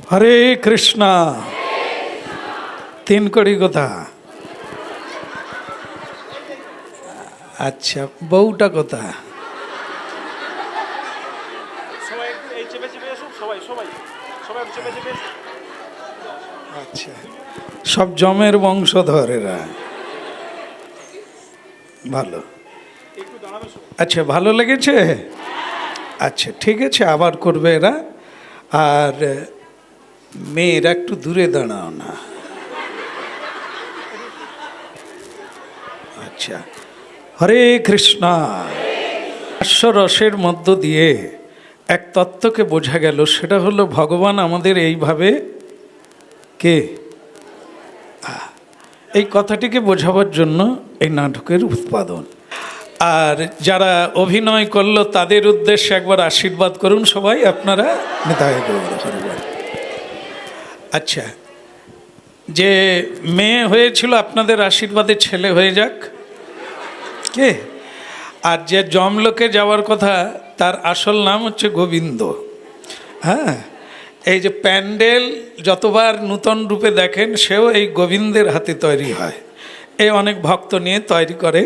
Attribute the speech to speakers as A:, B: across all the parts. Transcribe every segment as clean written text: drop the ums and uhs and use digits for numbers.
A: হরে কৃষ্ণ। তিন কড়ি কথা। আচ্ছা, বউটা কথা? আচ্ছা, সব জমের বংশধর এরা। ভালো। আচ্ছা, ভালো লেগেছে? আচ্ছা, ঠিক আছে, আবার করবে এরা। আর মেয়েরা একটু দূরে দাঁড়াও না। আচ্ছা, হরে কৃষ্ণ। হাস্যরসের মধ্য দিয়ে এক তত্ত্বকে বোঝা গেল, সেটা হলো ভগবান আমাদের এইভাবে কে, এই কথাটিকে বোঝাবার জন্য এই নাটকের উৎপাদন। আর যারা অভিনয় করলো তাদের উদ্দেশ্যে একবার আশীর্বাদ করুন সবাই আপনারা। আচ্ছা, যে মেয়ে হয়েছিল আপনাদের আশীর্বাদে ছেলে হয়ে যাক। কে? আর যে জমলোকে যাওয়ার কথা তার আসল নাম হচ্ছে গোবিন্দ। হ্যাঁ, এই যে প্যান্ডেল যতবার নূতন রূপে দেখেন সেও এই গোবিন্দের হাতে তৈরি হয়। এই অনেক ভক্ত নিয়ে তৈরি করে।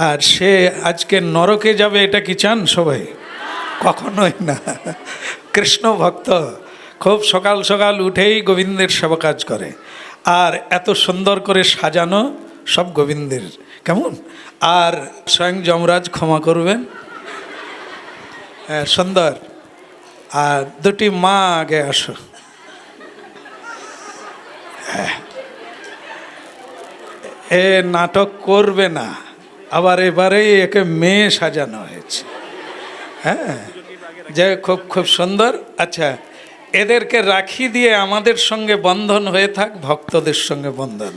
A: আর সে আজকে নরকে যাবে, এটা কি চান সবাই? কখনোই না। কৃষ্ণ ভক্ত খুব সকাল সকাল উঠেই গোবিন্দের সেবা কাজ করে। আর এত সুন্দর করে সাজানো সব গোবিন্দের, কেমন? আর স্বয়ং যমরাজ ক্ষমা করবেন। হ্যাঁ, সুন্দর। আর দুটি মা আগে আসো। হ্যাঁ, এ নাটক করবে না আবার, এবারেই একে মেয়ে সাজানো হয়েছে। হ্যাঁ, যে খুব খুব সুন্দর। আচ্ছা, এদেরকে রাখি দিয়ে আমাদের সঙ্গে বন্ধন হয়ে থাক, ভক্তদের সঙ্গে বন্ধন।